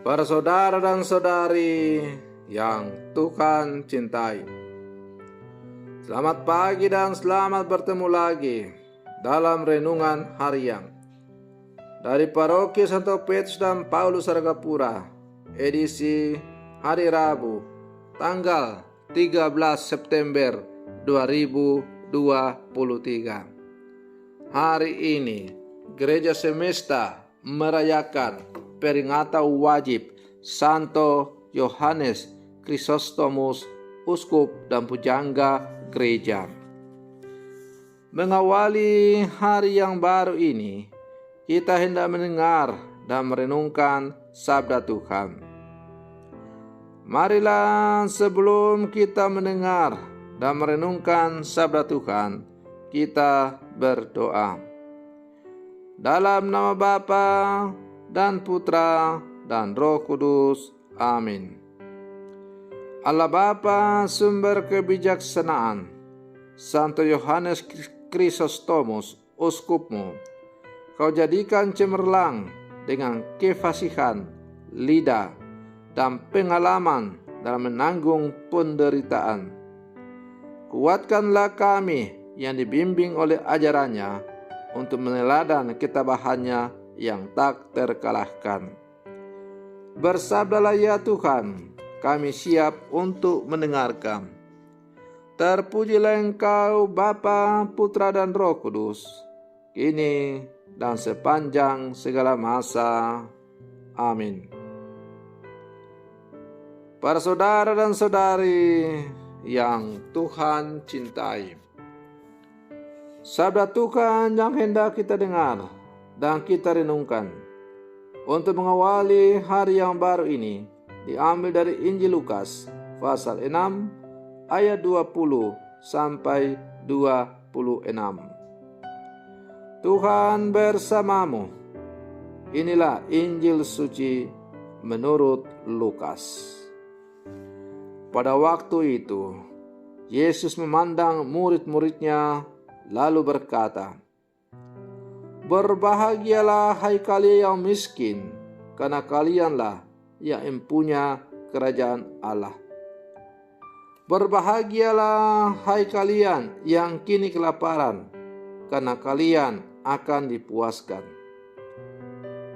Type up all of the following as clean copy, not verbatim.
Para saudara dan saudari yang Tuhan cintai, selamat pagi dan selamat bertemu lagi dalam renungan harian dari Paroki Santo Petrus dan Paulus Argapura, edisi hari Rabu, tanggal 13 September 2023. Hari ini Gereja Semesta merayakan peringatan wajib Santo Yohanes Chrysostomus, uskup dan pujangga gereja. Mengawali hari yang baru ini, kita hendak mendengar dan merenungkan sabda Tuhan. Marilah sebelum kita mendengar dan merenungkan sabda Tuhan, kita berdoa. Dalam nama Bapa dan Putra dan Roh Kudus. Amin. Allah Bapa, sumber kebijaksanaan, Santo Yohanes Chrysostomus, uskupmu, Kau jadikan cemerlang dengan kefasihan, lidah, dan pengalaman dalam menanggung penderitaan. Kuatkanlah kami yang dibimbing oleh ajarannya untuk meneladan ketabahannya yang tak terkalahkan. Bersabdalah ya Tuhan, kami siap untuk mendengarkan. Terpujilah Engkau Bapa, Putra dan Roh Kudus, kini dan sepanjang segala masa. Amin. Para saudara dan saudari yang Tuhan cintai, sabda Tuhan yang hendak kita dengar dan kita renungkan untuk mengawali hari yang baru ini diambil dari Injil Lukas pasal 6 ayat 20 sampai 26. Tuhan bersamamu. Inilah Injil suci menurut Lukas. Pada waktu itu, Yesus memandang murid-muridnya lalu berkata, "Berbahagialah hai kalian yang miskin, karena kalianlah yang empunya kerajaan Allah. Berbahagialah hai kalian yang kini kelaparan, karena kalian akan dipuaskan.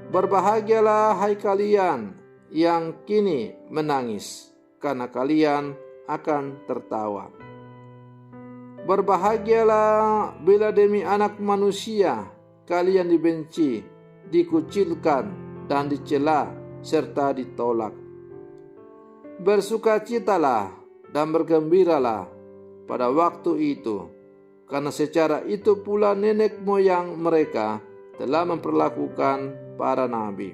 Berbahagialah hai kalian yang kini menangis, karena kalian akan tertawa. Berbahagialah bila demi Anak Manusia kalian dibenci, dikucilkan, dan dicela, serta ditolak. Bersukacitalah dan bergembiralah pada waktu itu, karena secara itu pula nenek moyang mereka telah memperlakukan para nabi.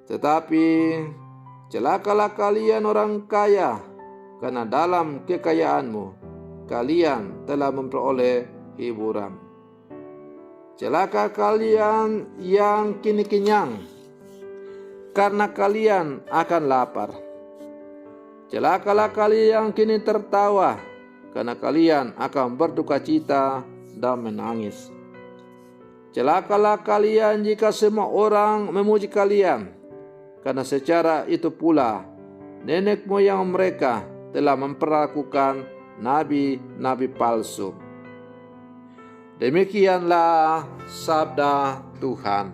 Tetapi celakalah kalian orang kaya, karena dalam kekayaanmu kalian telah memperoleh hiburan. Celaka kalian yang kini kenyang, karena kalian akan lapar. Celakalah kalian yang kini tertawa, karena kalian akan berduka cita dan menangis. Celakalah kalian jika semua orang memuji kalian, karena secara itu pula nenek moyang mereka telah memperlakukan nabi-nabi palsu." Demikianlah sabda Tuhan.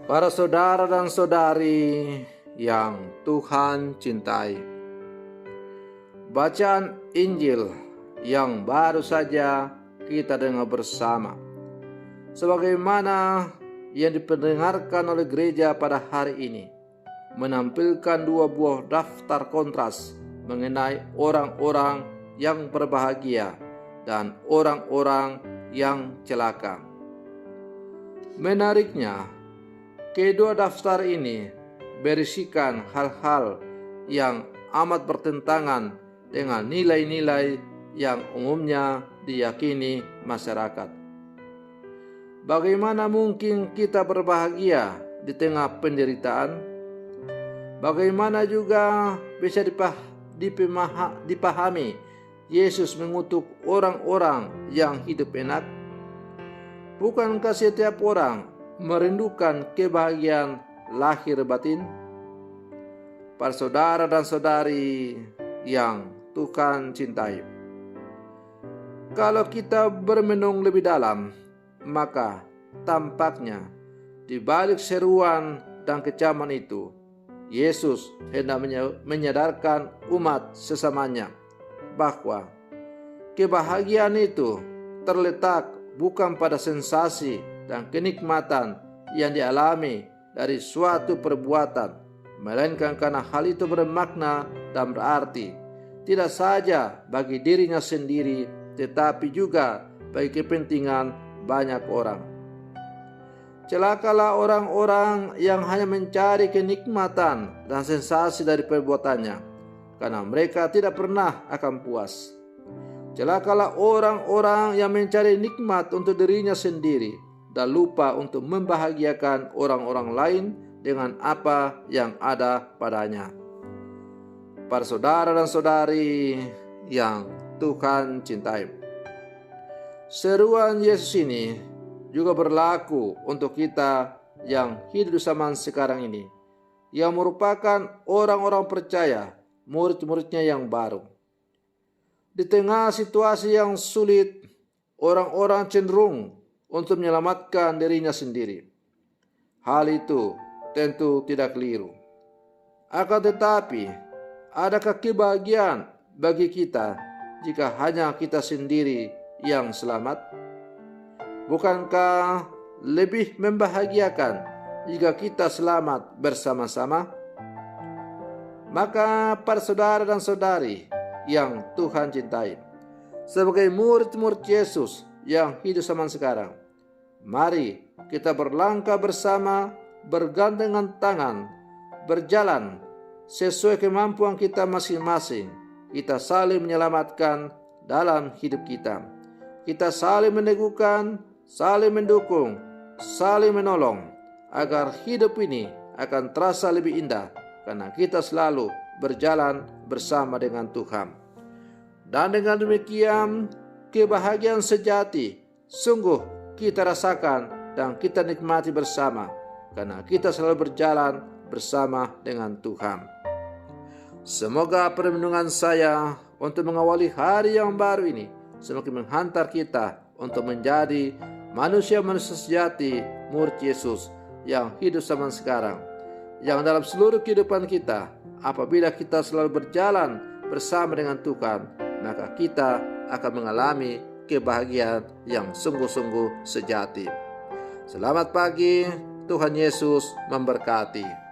Para saudara dan saudari yang Tuhan cintai, bacaan Injil yang baru saja kita dengar bersama, sebagaimana yang diperdengarkan oleh gereja pada hari ini, menampilkan dua buah daftar kontras mengenai orang-orang yang berbahagia dan orang-orang yang celaka. Menariknya, kedua daftar ini berisikan hal-hal yang amat bertentangan dengan nilai-nilai yang umumnya diyakini masyarakat. Bagaimana mungkin kita berbahagia di tengah penderitaan? Bagaimana juga bisa dipahami Yesus mengutuk orang-orang yang hidup enak? Bukankah setiap orang merindukan kebahagiaan lahir batin? Para saudara dan saudari yang Tuhan cintai, kalau kita bermenung lebih dalam, maka tampaknya di balik seruan dan kecaman itu, Yesus hendak menyadarkan umat sesamanya bahwa kebahagiaan itu terletak bukan pada sensasi dan kenikmatan yang dialami dari suatu perbuatan, melainkan karena hal itu bermakna dan berarti tidak saja bagi dirinya sendiri, tetapi juga bagi kepentingan banyak orang. Celakalah orang-orang yang hanya mencari kenikmatan dan sensasi dari perbuatannya, karena mereka tidak pernah akan puas. Celakalah orang-orang yang mencari nikmat untuk dirinya sendiri dan lupa untuk membahagiakan orang-orang lain dengan apa yang ada padanya. Para saudara dan saudari yang Tuhan cintai, seruan Yesus ini juga berlaku untuk kita yang hidup di zaman sekarang ini, yang merupakan orang-orang percaya, murid-muridnya yang baru. Di tengah situasi yang sulit, orang-orang cenderung untuk menyelamatkan dirinya sendiri. Hal itu tentu tidak keliru. Akan tetapi, adakah kebahagiaan bagi kita jika hanya kita sendiri yang selamat? Bukankah lebih membahagiakan jika kita selamat bersama-sama? Maka para saudara dan saudari yang Tuhan cintai, sebagai murid-murid Yesus yang hidup zaman sekarang, mari kita berlangkah bersama, bergandengan tangan, berjalan sesuai kemampuan kita masing-masing. Kita saling menyelamatkan dalam hidup kita. Kita saling meneguhkan, saling mendukung, saling menolong, agar hidup ini akan terasa lebih indah karena kita selalu berjalan bersama dengan Tuhan. Dan dengan demikian, kebahagiaan sejati sungguh kita rasakan dan kita nikmati bersama karena kita selalu berjalan bersama dengan Tuhan. Semoga perlindungan saya untuk mengawali hari yang baru ini semakin menghantar kita untuk menjadi manusia-manusia sejati, murid Yesus yang hidup zaman sekarang, yang dalam seluruh kehidupan kita, apabila kita selalu berjalan bersama dengan Tuhan, maka kita akan mengalami kebahagiaan yang sungguh-sungguh sejati. Selamat pagi, Tuhan Yesus memberkati.